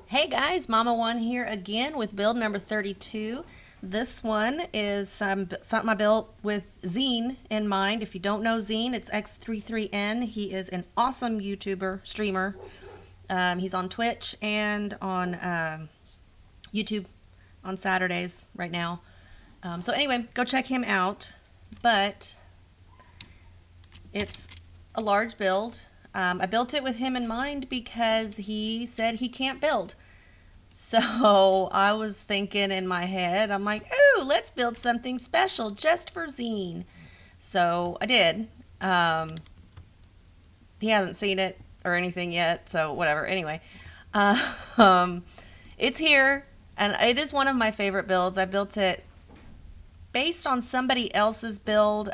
Hey guys, Mama One here again with build number 32. This one is something I built with Zine in mind. If you don't know Zine, it's X33n. He is an awesome YouTuber, streamer. He's on Twitch and on YouTube on Saturdays right now. So anyway, go check him out. But it's a large build. I built it with him in mind because he said he can't build. So I was thinking in my head, I'm like, ooh, let's build something special just for Zine. So I did. He hasn't seen it or anything yet, so whatever. Anyway, um, it's here, and it is one of my favorite builds. I built it based on somebody else's build.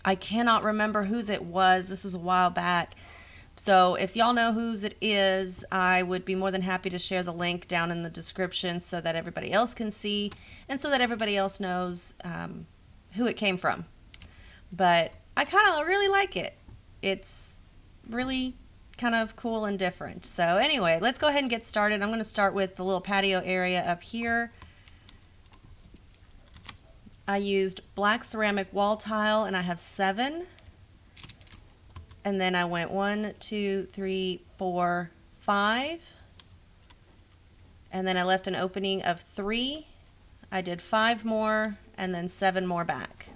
I cannot remember whose it was. This was a while back. So if y'all know whose it is, I would be more than happy to share the link down in the description so that everybody else can see and so that everybody else knows who it came from. But I kind of really like it. It's really kind of cool and different. So anyway, let's go ahead and get started. I'm going to start with the little patio area up here. I used black ceramic wall tile, and I have 7. And then I went 1, 2, 3, 4, 5. And then I left an opening of 3. I did 5 more and then 7 more back.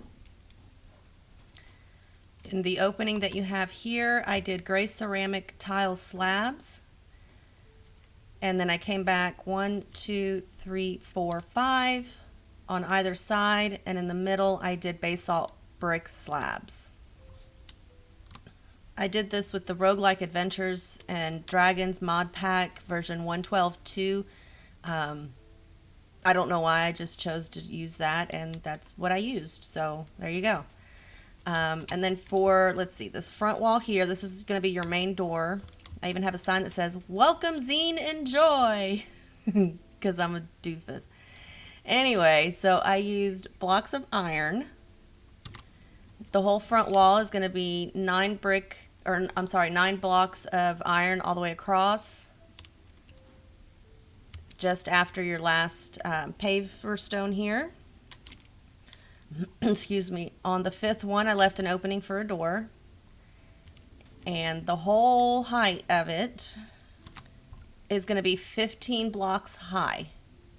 In the opening that you have here, I did gray ceramic tile slabs. And then I came back 1, 2, 3, 4, 5 on either side, and in the middle I did basalt brick slabs. I did this with the Roguelike Adventures and Dragons mod pack version 112.2. I don't know why, I just chose to use that, and that's what I used. So there you go. And then for, let's see, this front wall here, this is going to be your main door. I even have a sign that says, "Welcome Zine, enjoy," because I'm a doofus. Anyway, so I used blocks of iron. The whole front wall is going to be 9 blocks of iron all the way across, just after your last paver stone here. Excuse me. On the 5th one, I left an opening for a door, and the whole height of it is going to be 15 blocks high.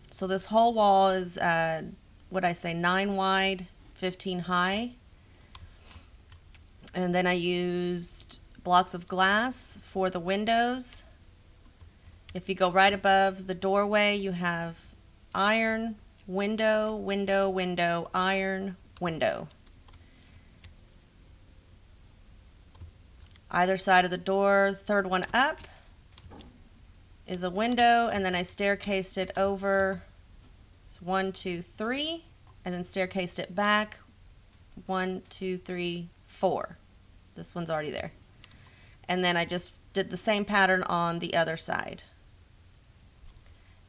So this whole wall is, 9 wide, 15 high. And then I used blocks of glass for the windows. If you go right above the doorway, you have iron, window, window, window, iron, window. Either side of the door, 3rd one up, is a window, and then I staircased it over. It's 1, 2, 3, and then staircased it back. 1, 2, 3, 4. This one's already there. And then I just did the same pattern on the other side.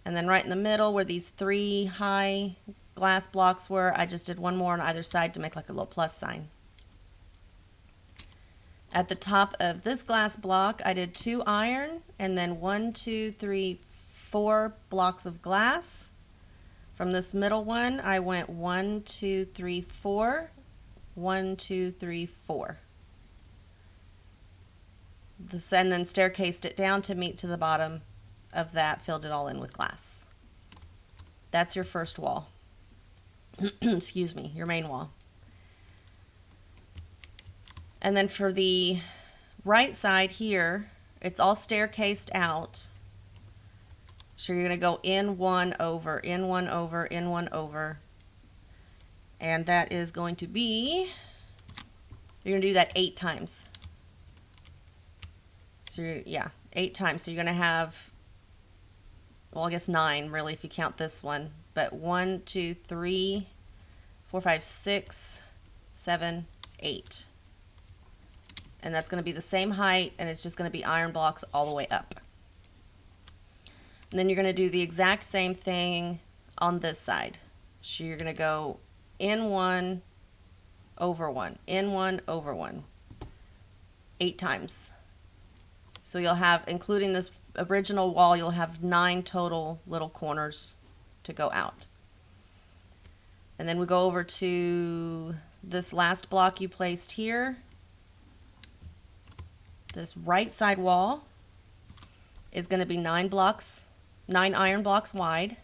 And then right in the middle where these 3 high glass blocks were, I just did 1 more on either side to make like a little plus sign. At the top of this glass block, I did 2 iron, and then 1, 2, 3, 4 blocks of glass. From this middle one, I went 1, 2, 3, 4, 1, 2, 3, 4. And then staircased it down to meet to the bottom of that, filled it all in with glass. That's your first wall. Excuse me, your main wall. And then for the right side here, it's all staircased out. So you're going to go in 1 over, in 1 over, in 1 over. And that is going to be, you're going to do that 8 times. So 8 times. So you're going to have, well, I guess 9 really if you count this one. But 1, 2, 3, 4, 5, 6, 7, 8. And that's going to be the same height, and it's just going to be iron blocks all the way up. And then you're going to do the exact same thing on this side. So you're going to go in 1, over 1, in 1, over 1, 8 times. So you'll have, including this original wall, you'll have 9 total little corners to go out. And then we go over to this last block you placed here. This right side wall is going to be 9 iron blocks wide.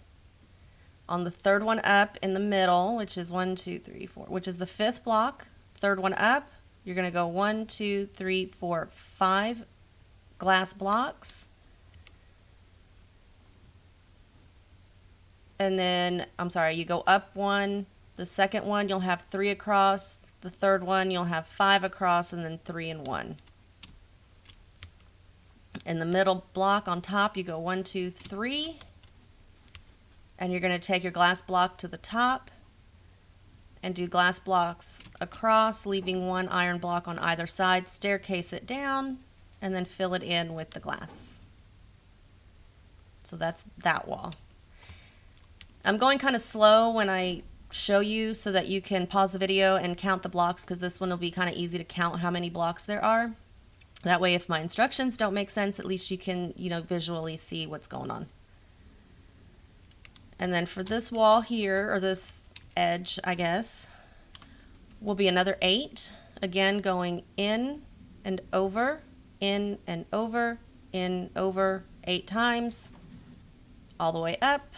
On the third one up in the middle, which is 1, 2, 3, 4, which is the 5th block, third one up, you're going to go 1, 2, 3, 4, 5 glass blocks. And then, I'm sorry, you go up 1, the second one you'll have 3 across, the third one you'll have 5 across, and then 3 and 1. In the middle block on top you go 1, 2, 3, and you're going to take your glass block to the top and do glass blocks across, leaving 1 iron block on either side, staircase it down, and then fill it in with the glass. So that's that wall. I'm going kind of slow when I show you so that you can pause the video and count the blocks, because this one will be kind of easy to count how many blocks there are. That way if my instructions don't make sense, at least you can, visually see what's going on. And then for this wall here, or this edge, I guess, will be another 8. Again, going in and over, in and over, in, over, 8 times, all the way up.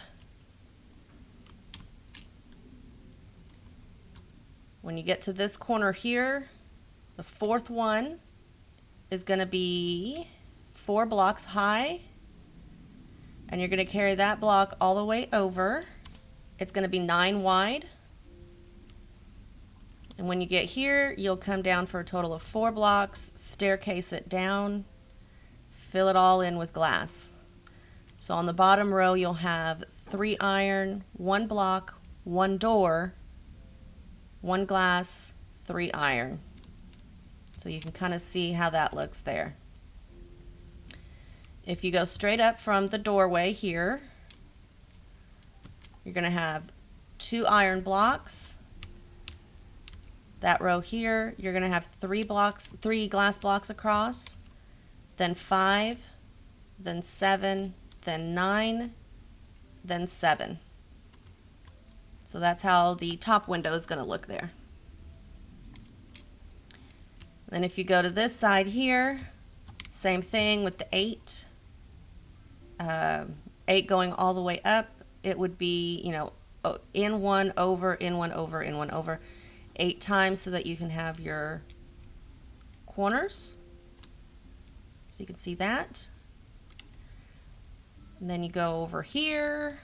When you get to this corner here, the 4th one is going to be 4 blocks high, and you're going to carry that block all the way over. It's going to be 9 wide. And when you get here, you'll come down for a total of 4 blocks, staircase it down, fill it all in with glass. So on the bottom row, you'll have 3 iron, 1 block, 1 door, 1 glass, 3 iron. So you can kind of see how that looks there. If you go straight up from the doorway here, you're going to have 2 iron blocks. That row here, you're going to have 3 glass blocks across, then 5, then 7, then 9, then 7. So that's how the top window is going to look there. Then if you go to this side here, same thing with the 8. 8 going all the way up, it would be, in 1 over, in 1 over, in 1 over, 8 times, so that you can have your corners. So you can see that. And then you go over here,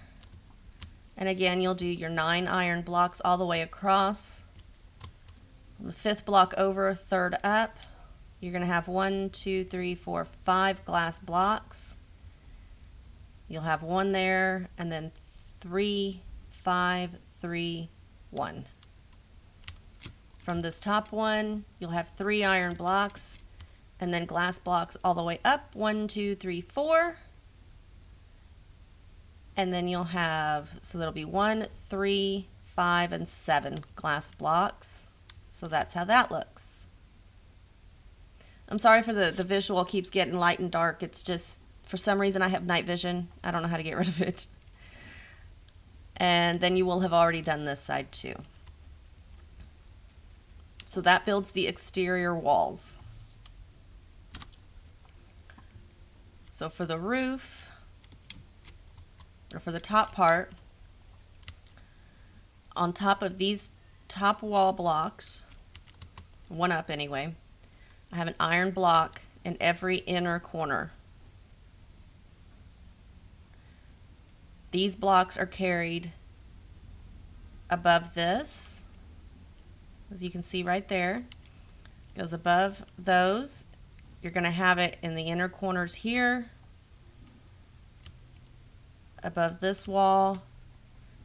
and again you'll do your 9 iron blocks all the way across. On the 5th block over, 3rd up, you're going to have 1, 2, 3, 4, 5 glass blocks. You'll have 1 there, and then 3, 5, 3, 1. From this top one, you'll have 3 iron blocks, and then glass blocks all the way up, 1, 2, 3, 4. And then you'll have, so that'll be 1, 3, 5, and 7 glass blocks. So that's how that looks. I'm sorry for the visual keeps getting light and dark. It's just, for some reason I have night vision. I don't know how to get rid of it. And then you will have already done this side too. So that builds the exterior walls. So for the roof, or for the top part, on top of these top wall blocks, 1 up anyway, I have an iron block in every inner corner. These blocks are carried above this, as you can see right there. It goes above those. You're going to have it in the inner corners here, above this wall,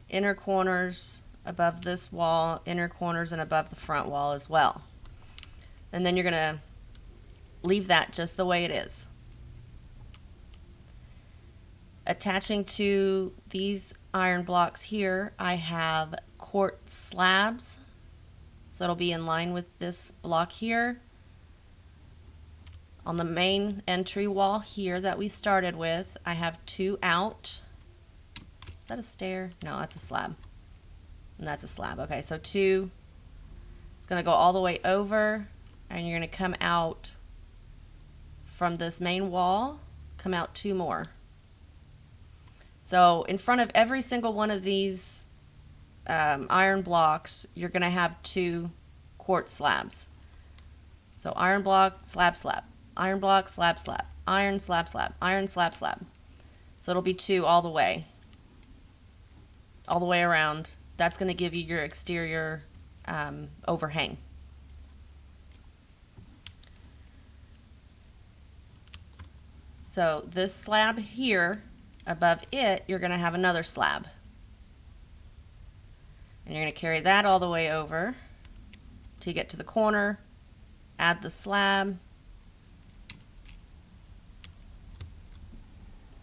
inner corners, above this wall, inner corners, and above the front wall as well. And then you're going to leave that just the way it is. Attaching to these iron blocks here, I have quartz slabs. So it'll be in line with this block here. On the main entry wall here that we started with, I have 2 out. Is that a stair? No, that's a slab. And that's a slab. Okay, so 2. It's going to go all the way over, and you're going to come out from this main wall, come out 2 more. So in front of every single one of these iron blocks, you're going to have 2 quartz slabs. So iron block, slab, slab. Iron block, slab, slab. Iron, slab, slab. Iron, slab, slab. So it'll be 2 all the way around. That's going to give you your exterior overhang. So this slab here, above it, you're going to have another slab. And you're going to carry that all the way over till you get to the corner, add the slab.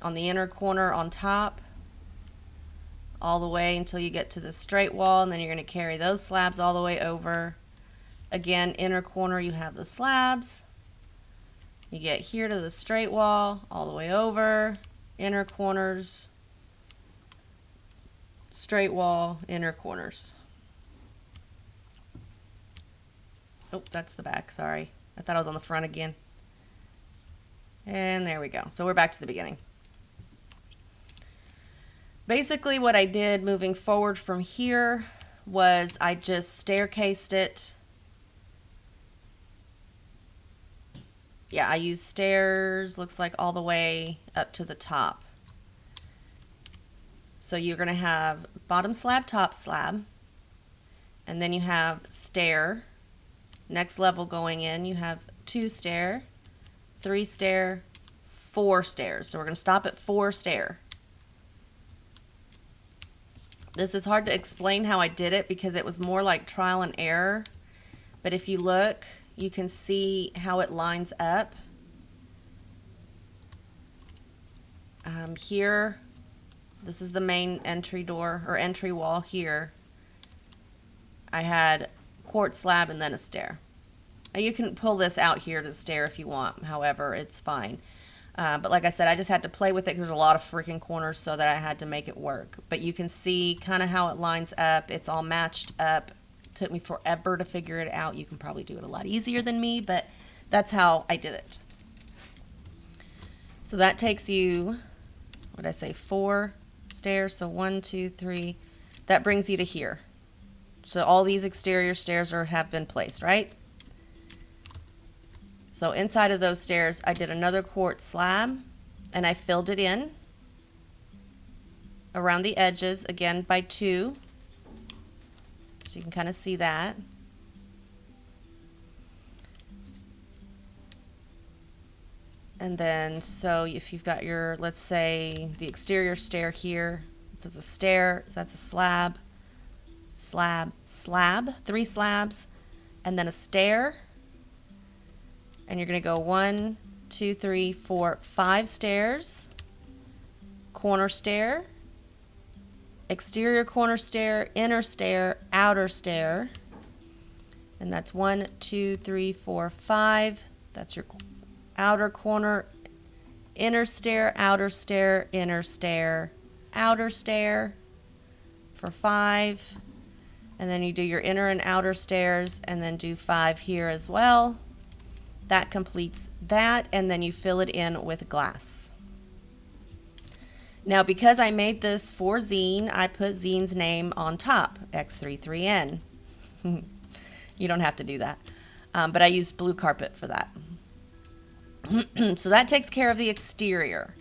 On the inner corner on top, all the way until you get to the straight wall, and then you're going to carry those slabs all the way over. Again, inner corner, you have the slabs. You get here to the straight wall, all the way over, inner corners, straight wall, inner corners. Oh, that's the back, sorry. I thought I was on the front again. And there we go. So we're back to the beginning. Basically what I did moving forward from here was I just staircased it. Yeah, I used stairs, looks like all the way up to the top. So you're going to have bottom slab, top slab, and then you have stair. Next level going in, you have 2 stair, 3 stair, 4 stairs. So we're going to stop at 4 stair. This is hard to explain how I did it because it was more like trial and error. But if you look, you can see how it lines up. Here, this is the main entry door or entry wall here. I had quartz slab and then a stair. Now you can pull this out here to the stair if you want, however, it's fine. But like I said, I just had to play with it because there's a lot of freaking corners so that I had to make it work. But you can see kind of how it lines up. It's all matched up. It took me forever to figure it out. You can probably do it a lot easier than me, but that's how I did it. So that takes you, what did I say, 4 stairs. So 1, 2, 3. That brings you to here. So all these exterior stairs have been placed, right? So inside of those stairs, I did another quartz slab, and I filled it in around the edges, again by 2. So you can kind of see that. And then, so if you've got your, let's say, the exterior stair here, this is a stair, so that's a slab, slab, slab, 3 slabs, and then a stair. And you're going to go 1, 2, 3, 4, 5 stairs, corner stair, exterior corner stair, inner stair, outer stair. And that's 1, 2, 3, 4, 5. That's your outer corner, inner stair, outer stair, inner stair, outer stair for 5. And then you do your inner and outer stairs and then do 5 here as well. That completes that, and then you fill it in with glass. Now, because I made this for Zine, I put Zine's name on top, X33n. You don't have to do that, but I used blue carpet for that. So that takes care of the exterior.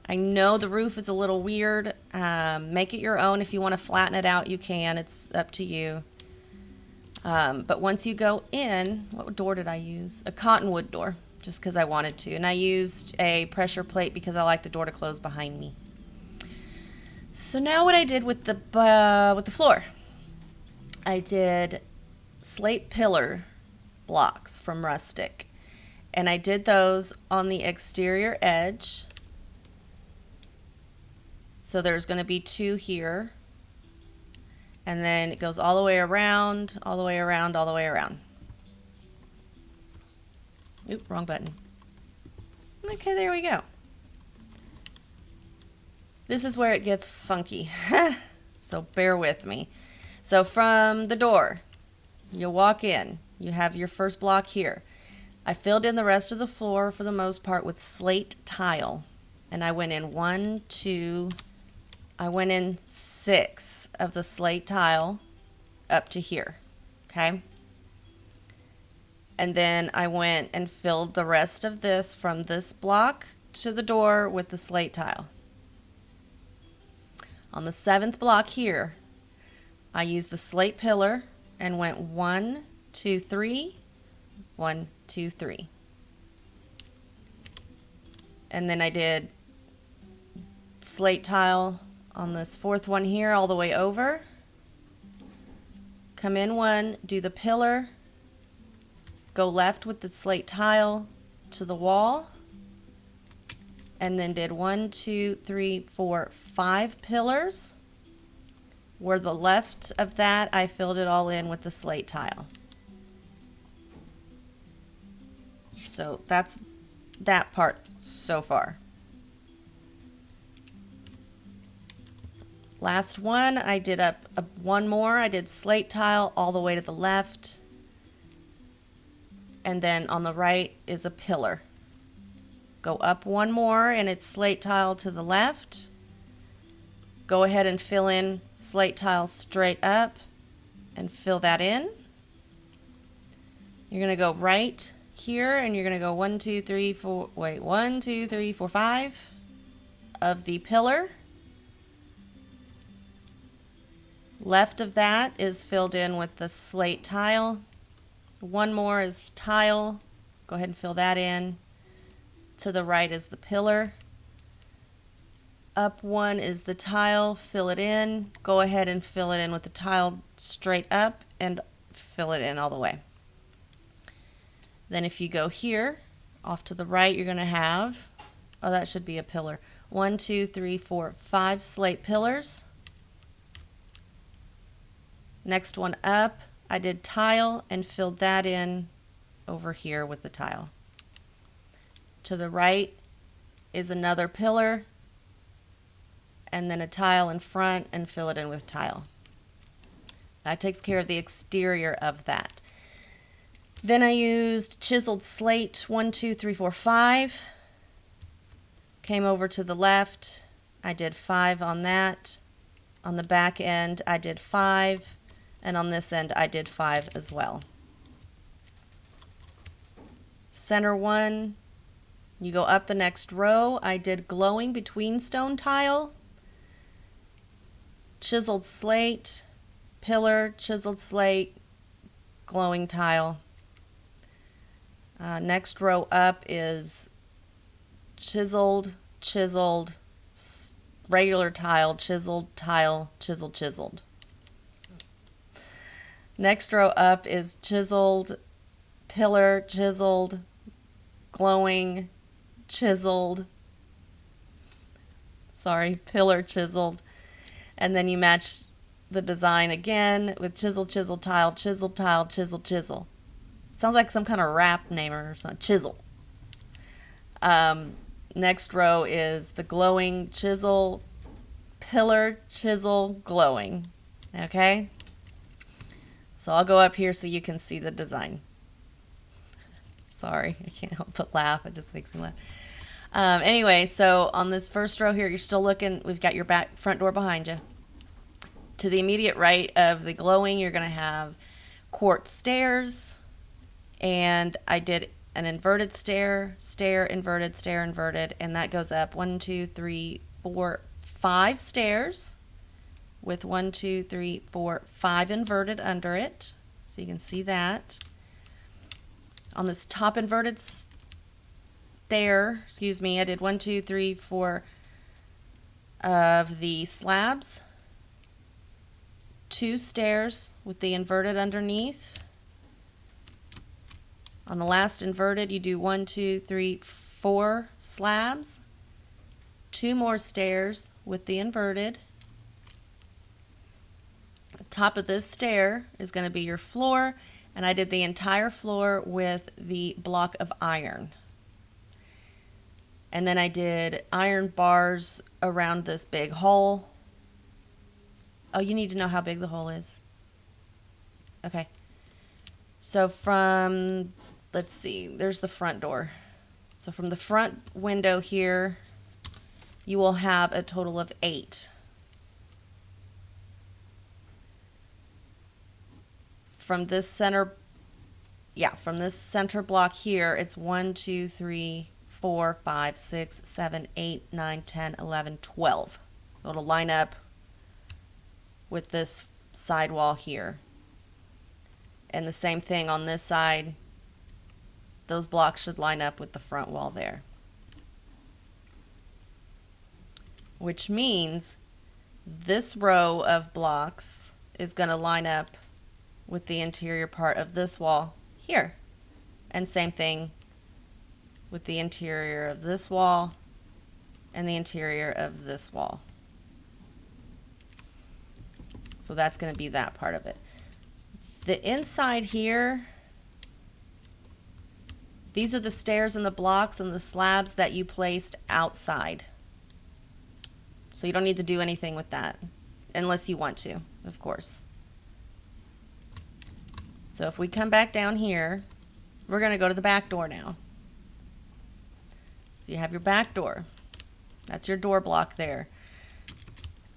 I know the roof is a little weird. Make it your own. If you want to flatten it out, you can. It's up to you. But once you go in, what door did I use? A cottonwood door, just because I wanted to. And I used a pressure plate because I like the door to close behind me. So now what I did with the floor, I did slate pillar blocks from Rustic. And I did those on the exterior edge. So there's going to be 2 here. And then it goes all the way around, all the way around, all the way around. Oop, wrong button. Okay, there we go. This is where it gets funky, so bear with me. So from the door, you walk in, you have your first block here. I filled in the rest of the floor for the most part with slate tile, and I went in 6 of the slate tile up to here, okay? And then I went and filled the rest of this from this block to the door with the slate tile. On the 7th block here, I used the slate pillar and went 1, 2, 3, 1, 2, 3. And then I did slate tile on this 4th one here all the way over. Come in 1, do the pillar, go left with the slate tile to the wall, and then did 1, 2, 3, 4, 5 pillars. Where the left of that, I filled it all in with the slate tile. So that's that part so far. Last one, I did one more. I did slate tile all the way to the left. And then on the right is a pillar. Go up one more and it's slate tile to the left. Go ahead and fill in slate tile straight up and fill that in. You're going to go right here and you're going to go 1, 2, 3, 4, 5 of the pillar. Left of that is filled in with the slate tile. One more is tile. Go ahead and fill that in. To the right is the pillar. Up one is the tile, fill it in. Go ahead and fill it in with the tile straight up and fill it in all the way. Then if you go here, off to the right, you're going to have, oh, that should be a pillar. 1, 2, 3, 4, 5 slate pillars. Next one up, I did tile and filled that in over here with the tile. To the right is another pillar, and then a tile in front and fill it in with tile. That takes care of the exterior of that. Then I used chiseled slate 1, 2, 3, 4, 5. Came over to the left. I did 5 on that. On the back end I did 5, and on this end I did 5 as well. Center one, you go up the next row. I did glowing between stone tile, chiseled slate, pillar, chiseled slate, glowing tile. Next row up is chiseled, chiseled, regular tile, chiseled, tile, chiseled, chiseled. Next row up is chiseled, pillar, chiseled, glowing, chiseled, pillar, chiseled, and then you match the design again with chisel, chisel, tile, chisel, chisel. Sounds like some kind of rap name or something. Chisel. Next row is the glowing, chisel, pillar, chisel, glowing. Okay? So I'll go up here so you can see the design. Sorry, I can't help but laugh. It just makes me laugh. Anyway, so on this first row here, you're still looking, we've got your front door behind you. To the immediate right of the glowing, you're going to have quartz stairs. And I did an inverted stair, stair, inverted, stair, inverted, and that goes up 1, 2, 3, 4, 5 stairs with 1, 2, 3, 4, 5 inverted under it. So you can see that. On this top inverted stair, I did 1, 2, 3, 4 of the slabs, 2 stairs with the inverted underneath. On the last inverted, you do 1, 2, 3, 4 slabs, 2 more stairs with the inverted. The top of this stair is going to be your floor, and I did the entire floor with the block of iron. And then I did iron bars around this big hole. Oh, you need to know how big the hole is. Okay. So from, let's see, there's the front door. So from the front window here, you will have a total of 8. From this center, from this center block here, it's 1, 2, 3, 4, 5, 6, 7, 8, 9, 10, 11, 12. So it'll line up with this side wall here. And the same thing on this side. Those blocks should line up with the front wall there. Which means this row of blocks is going to line up with the interior part of this wall here. And same thing with the interior of this wall and the interior of this wall. So that's going to be that part of it. The inside here, these are the stairs and the blocks and the slabs that you placed outside. So you don't need to do anything with that, unless you want to, of course. So if we come back down here, we're going to go to the back door now. So you have your back door. That's your door block there.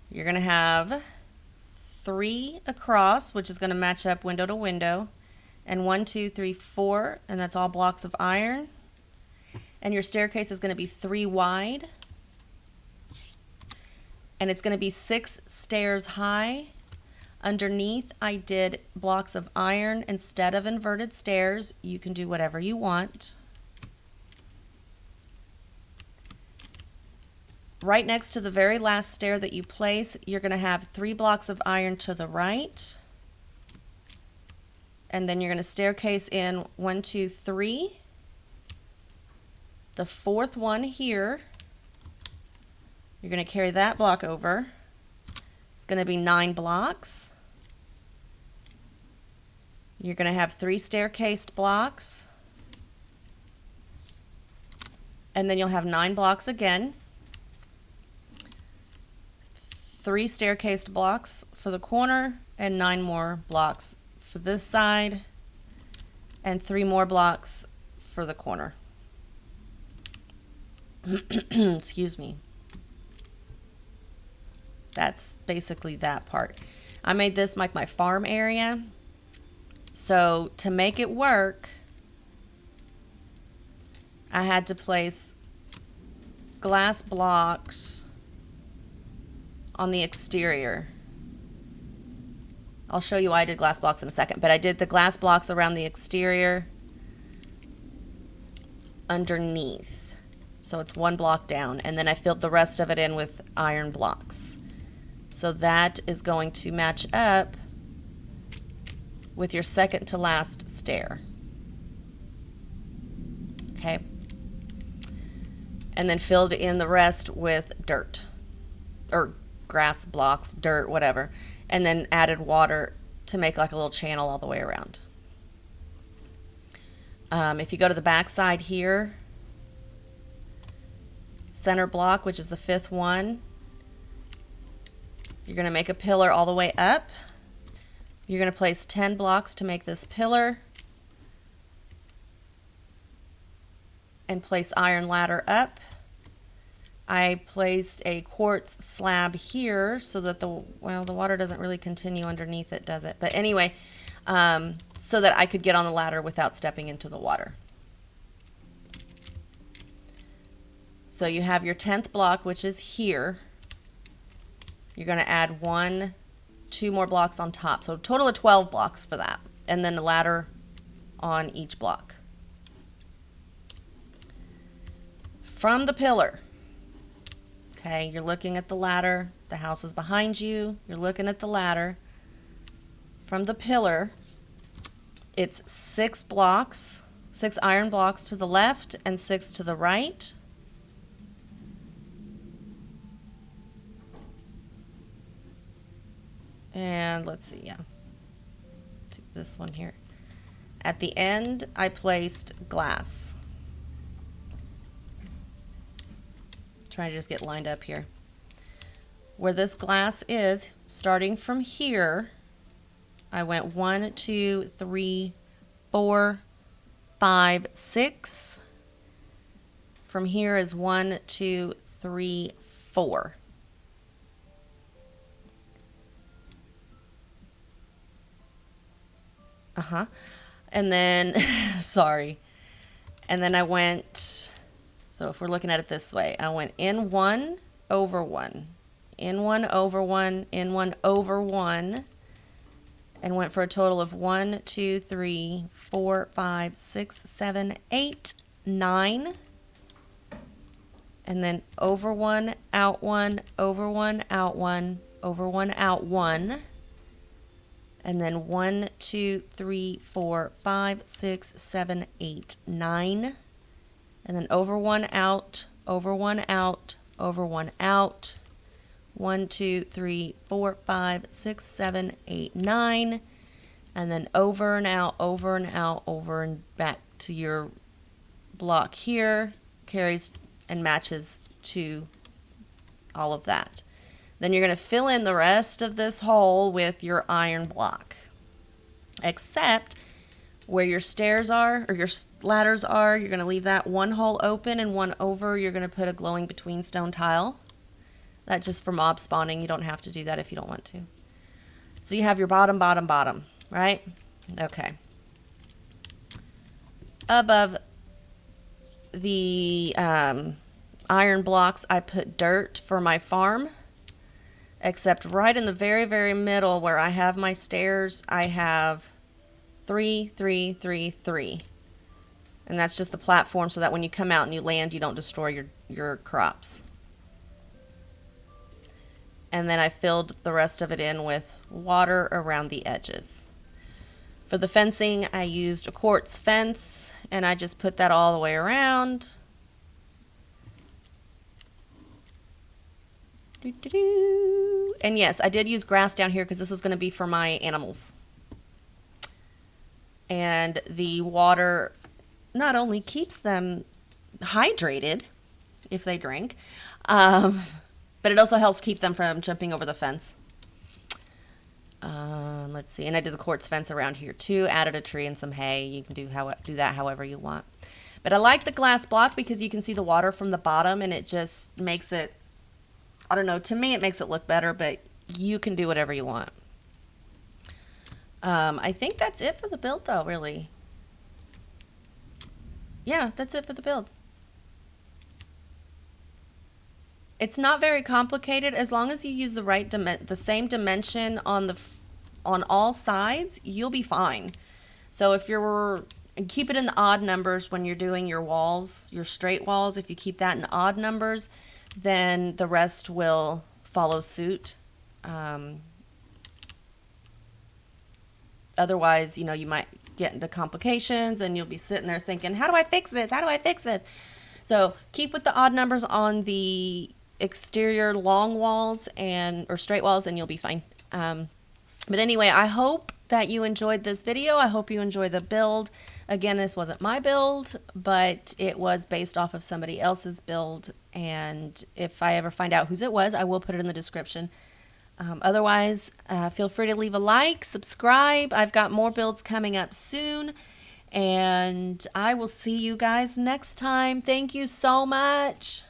You're going to have 3 across, which is going to match up window to window, and 1, 2, 3, 4, and that's all blocks of iron. And your staircase is going to be 3 wide, and it's going to be 6 stairs high. Underneath, I did blocks of iron instead of inverted stairs. You can do whatever you want. Right next to the very last stair that you place, you're going to have 3 blocks of iron to the right. And then you're going to staircase in 1, 2, 3. The 4th one here, you're going to carry that block over. It's going to be 9 blocks. You're going to have 3 staircased blocks. And then you'll have 9 blocks again. 3 staircased blocks for the corner and 9 more blocks for this side and 3 more blocks for the corner. Excuse me. That's basically that part. I made this like my farm area. So to make it work, I had to place glass blocks on the exterior. I'll show you why I did glass blocks in a second, but I did the glass blocks around the exterior underneath. So it's 1 block down, and then I filled the rest of it in with iron blocks. So that is going to match up with your second to last stair. Okay? And then filled in the rest with dirt, or grass blocks, dirt, whatever, and then added water to make like a little channel all the way around. If you go to the back side here, center block, which is the 5th one, you're going to make a pillar all the way up. You're going to place 10 blocks to make this pillar and place iron ladder up. I placed a quartz slab here so that the water doesn't really continue underneath it, does it? But anyway, so that I could get on the ladder without stepping into the water. So you have your 10th block, which is here. You're going to add 1, 2 more blocks on top. So a total of 12 blocks for that. And then the ladder on each block. From the pillar, okay, you're looking at the ladder. The house is behind you. You're looking at the ladder. From the pillar, it's 6 blocks, 6 iron blocks to the left and 6 to the right. And let's see, do this one here. At the end, I placed glass. trying to just get lined up here. Where this glass is, starting from here, I went 1, 2, 3, 4, 5, 6. From here is 1, 2, 3, 4. And then, sorry. And then I went, so if we're looking at it this way, I went in 1 over 1, in 1 over 1, in 1 over 1, and went for a total of 1, 2, 3, 4, 5, 6, 7, 8, 9. And then over 1, out 1, over 1, out 1, over 1, out 1. And then 1, 2, 3, 4, 5, 6, 7, 8, 9. And then over 1, out, over 1, out, over 1, out. 1, 2, 3, 4, 5, 6, 7, 8, 9. And then over and out, over and out, over and back to your block here. Carries and matches to all of that. Then you're going to fill in the rest of this hole with your iron block. Except where your stairs are, or your ladders are, you're going to leave that one hole open, and one over you're going to put a glowing between stone tile. That's just for mob spawning. You don't have to do that if you don't want to. So you have your bottom, bottom, bottom, right? Okay. Above the iron blocks, I put dirt for my farm. Except right in the very, very middle where I have my stairs, I have 3, 3, 3, 3. And that's just the platform so that when you come out and you land, you don't destroy your crops. And then I filled the rest of it in with water around the edges. For the fencing, I used a quartz fence, and I just put that all the way around. And yes, I did use grass down here because this was going to be for my animals. And the water not only keeps them hydrated if they drink, but it also helps keep them from jumping over the fence. Let's see, and I did the quartz fence around here too, added a tree and some hay. You can do that however you want. But I like the glass block because you can see the water from the bottom, and it just makes it, I don't know, to me it makes it look better, but you can do whatever you want. I think that's it for the build though, really. Yeah, that's it for the build. It's not very complicated as long as you use the right the same dimension on all sides, you'll be fine. So if you're, keep it in the odd numbers when you're doing your walls, your straight walls. If you keep that in odd numbers, then the rest will follow suit. Otherwise, you know, you might get into complications and you'll be sitting there thinking, how do I fix this? How do I fix this? So keep with the odd numbers on the exterior long walls or straight walls, and you'll be fine. But anyway, I hope that you enjoyed this video. I hope you enjoy the build. Again, this wasn't my build, but it was based off of somebody else's build. And if I ever find out whose it was, I will put it in the description. Otherwise, feel free to leave a like, subscribe. I've got more builds coming up soon. And I will see you guys next time. Thank you so much.